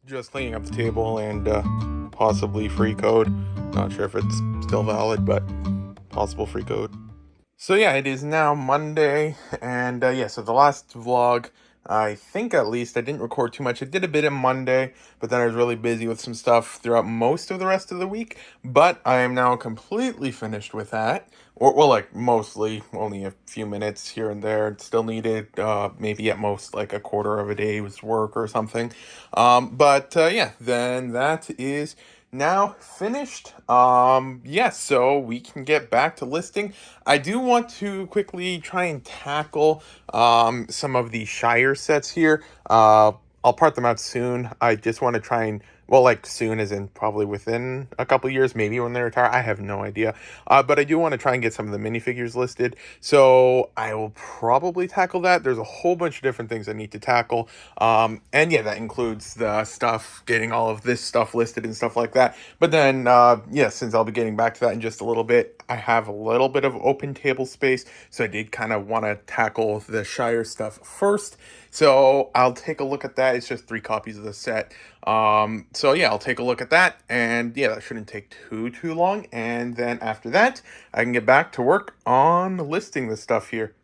Just cleaning up the table and possibly free code. Not sure if it's still valid, but possible free code. So yeah, it is now Monday, and yeah, so the last vlog, I think at least I didn't record too much. I did a bit of Monday, but then I was really busy with some stuff throughout most of the rest of the week. But I am now completely finished with that. Or, well, like mostly, only a few minutes here and there. It still needed maybe at most like a quarter of a day's work or something. But yeah, then that is now finished. Yeah, so we can get back to listing. I do want to quickly try and tackle some of the Shire sets here. I'll part them out soon. I just want to try and, well, like soon as in probably within a couple years, maybe when they retire. I have no idea. But I do want to try and get some of the minifigures listed. So I will probably tackle that. There's a whole bunch of different things I need to tackle. And yeah, that includes the stuff, getting all of this stuff listed and stuff like that. But then, yeah, since I'll be getting back to that in just a little bit, I have a little bit of open table space. So I did kind of want to tackle the Shire stuff first. So I'll take a look at that. It's just 3 copies of the set. So yeah, I'll take a look at that, and yeah, that shouldn't take too long. And then after that, I can get back to work on listing this stuff here.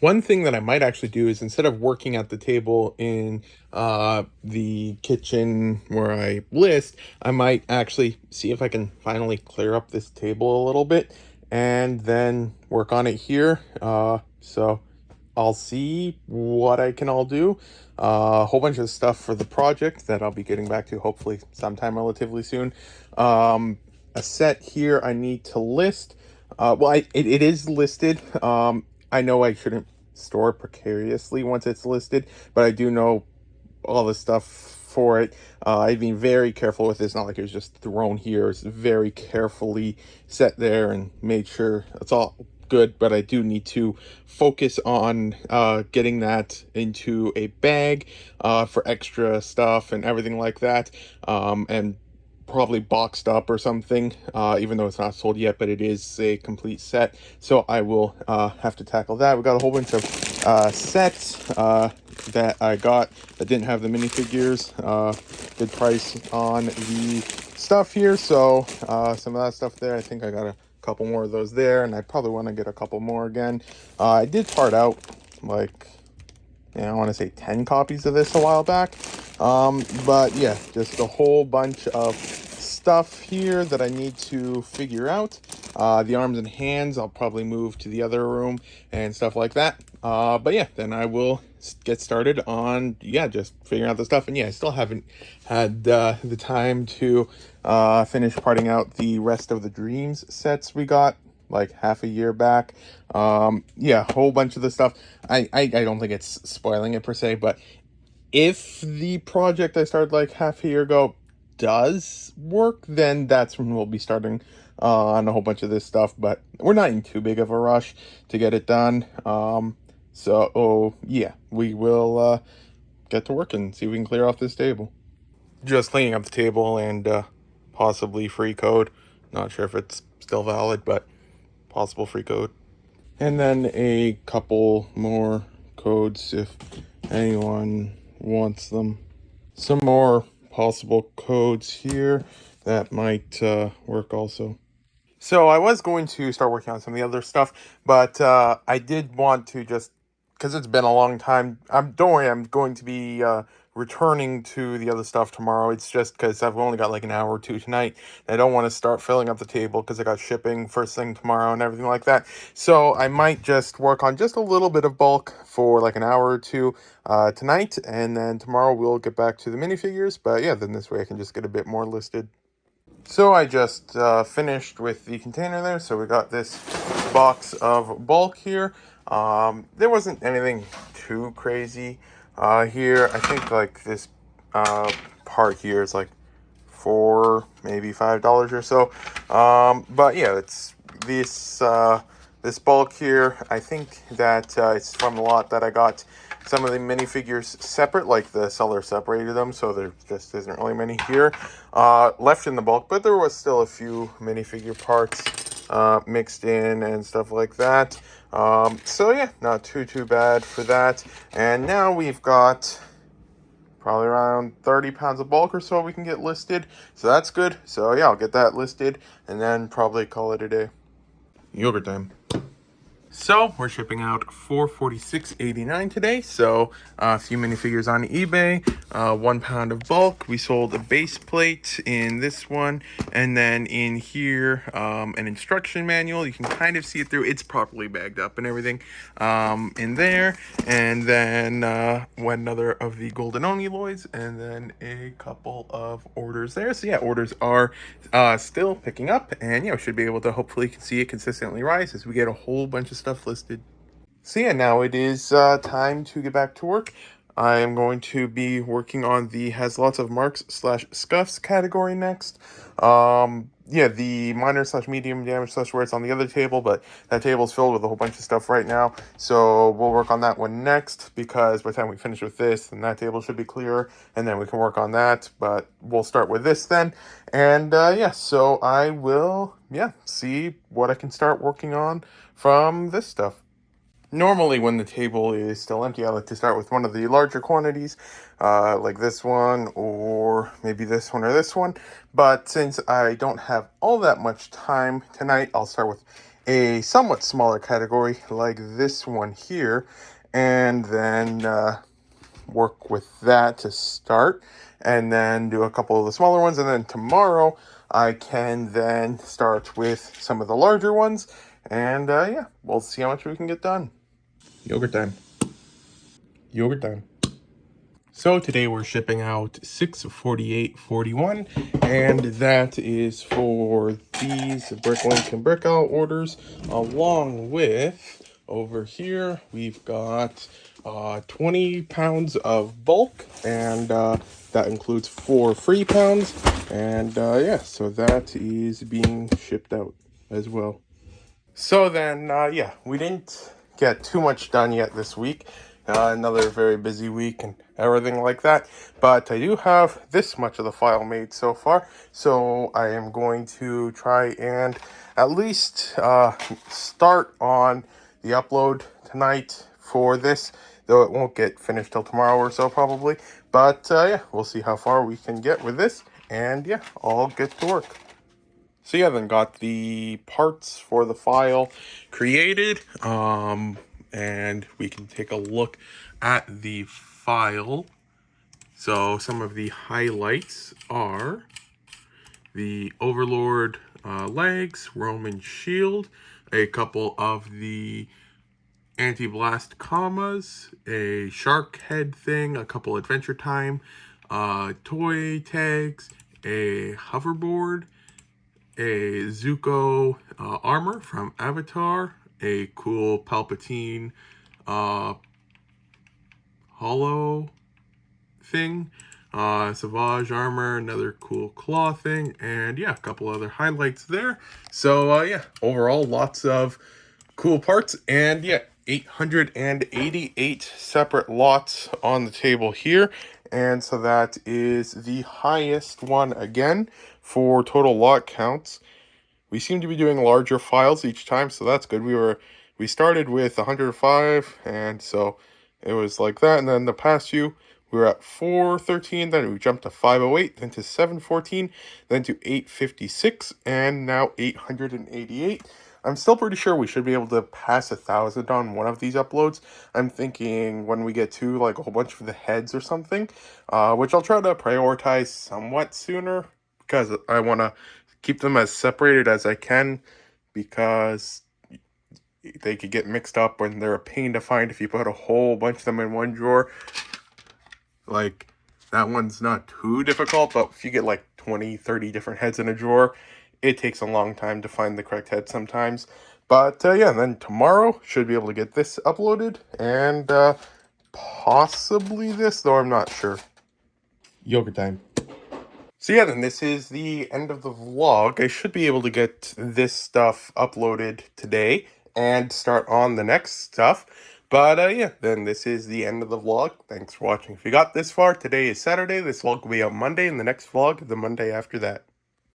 One thing that I might actually do is, instead of working at the table in the kitchen where I list, I might actually see if I can finally clear up this table a little bit and then work on it here. So I'll see what I can all do. A whole bunch of stuff for the project that I'll be getting back to hopefully sometime relatively soon. A set here I need to list. It is listed. I know I shouldn't store it precariously once it's listed, but I do know all the stuff for it. I've been very careful with this. Not like it was just thrown here. It's very carefully set there and made sure it's all good. But I do need to focus on getting that into a bag for extra stuff and everything like that. And probably boxed up or something, even though it's not sold yet, but it is a complete set. So I will have to tackle that. We got a whole bunch of sets that I got that didn't have the minifigures. Good price on the stuff here. So some of that stuff there, I think I got a couple more of those there, and I probably want to get a couple more again. I did part out like, I want to say 10 copies of this a while back. But yeah, just a whole bunch of stuff here that I need to figure out. The arms and hands, I'll probably move to the other room and stuff like that. But yeah, then I will get started on, yeah, just figuring out the stuff. And yeah, I still haven't had the time to finish parting out the rest of the Dreams sets we got like half a year back. Yeah, a whole bunch of the stuff. I don't think it's spoiling it per se, but if the project I started like half a year ago does work, then that's when we'll be starting on a whole bunch of this stuff. But we're not in too big of a rush to get it done. Yeah, we will get to work and see if we can clear off this table. Just cleaning up the table and possibly free code. Not sure if it's still valid, but possible free code. And then a couple more codes if anyone wants them. Some more possible codes here that might work also. So I was going to start working on some of the other stuff, but I did want to just, because it's been a long time. Don't worry, I'm going to be returning to the other stuff tomorrow. It's just because I've only got like an hour or two tonight. And I don't want to start filling up the table because I got shipping first thing tomorrow and everything like that. So I might just work on just a little bit of bulk for like an hour or two tonight, and then tomorrow we'll get back to the minifigures. But yeah, then this way I can just get a bit more listed. So I just finished with the container there. So we got this box of bulk here. There wasn't anything too crazy here. I think like this part here is like $4, maybe $5 or so. But yeah, it's this bulk here. I think that it's from the lot that I got some of the minifigures separate, like the seller separated them, so there just isn't really many here left in the bulk, but there was still a few minifigure parts mixed in and stuff like that. So yeah, not too bad for that. And now we've got probably around 30 pounds of bulk or so we can get listed. So that's good. So yeah, I'll get that listed and then probably call it a day. Yogurt time. So we're shipping out $446.89 today. So a few minifigures on eBay, 1 pound of bulk. We sold a base plate in this one, and then in here an instruction manual. You can kind of see it through. It's properly bagged up and everything in there, and then one other of the golden oniloids, and then a couple of orders there. So yeah, orders are still picking up, and we should be able to hopefully see it consistently rise as we get a whole bunch of stuff listed. So yeah, now it is time to get back to work. I am going to be working on the has lots of marks slash scuffs category next. The minor slash medium damage slash where it's on the other table, but that table's filled with a whole bunch of stuff right now. So we'll work on that one next, because by the time we finish with this, then that table should be clearer, and then we can work on that. But we'll start with this then. And so I will, see what I can start working on from this stuff. Normally, when the table is still empty, I like to start with one of the larger quantities, like this one, or maybe this one or this one. But since I don't have all that much time tonight, I'll start with a somewhat smaller category, like this one here, and then work with that to start, and then do a couple of the smaller ones. And then tomorrow, I can then start with some of the larger ones, and we'll see how much we can get done. Yogurt time. Yogurt time. So today we're shipping out $648.41, and that is for these Bricklink and Brickout orders, along with over here we've got 20 pounds of bulk, and that includes 4 free pounds, and so that is being shipped out as well. So then we didn't get too much done yet this week. Another very busy week and everything like that. But I do have this much of the file made so far. So I am going to try and at least start on the upload tonight for this. Though it won't get finished till tomorrow or so probably. But we'll see how far we can get with this. And I'll get to work. So then got the parts for the file created, and we can take a look at the file. So some of the highlights are the Overlord legs, Roman shield, a couple of the anti-blast commas, a shark head thing, a couple Adventure Time toy tags, a hoverboard, a Zuko armor from Avatar, a cool Palpatine hollow thing, Savage armor, another cool claw thing, and a couple other highlights there. So overall lots of cool parts, and 888 separate lots on the table here. And so that is the highest one again for total lot counts. We seem to be doing larger files each time, so that's good. We started with 105, and so it was like that. And then the past few, we were at 413, then we jumped to 508, then to 714, then to 856, and now 888. I'm still pretty sure we should be able to pass 1,000 on one of these uploads. I'm thinking when we get to like a whole bunch of the heads or something, which I'll try to prioritize somewhat sooner, because I want to keep them as separated as I can, because they could get mixed up when they're a pain to find if you put a whole bunch of them in one drawer. Like, that one's not too difficult, but if you get like 20, 30 different heads in a drawer, it takes a long time to find the correct head sometimes. But then tomorrow should be able to get this uploaded, and possibly this, though I'm not sure. Yogurt time. So then this is the end of the vlog. I should be able to get this stuff uploaded today and start on the next stuff. But then this is the end of the vlog. Thanks for watching. If you got this far, today is Saturday. This vlog will be out Monday, and the next vlog the Monday after that.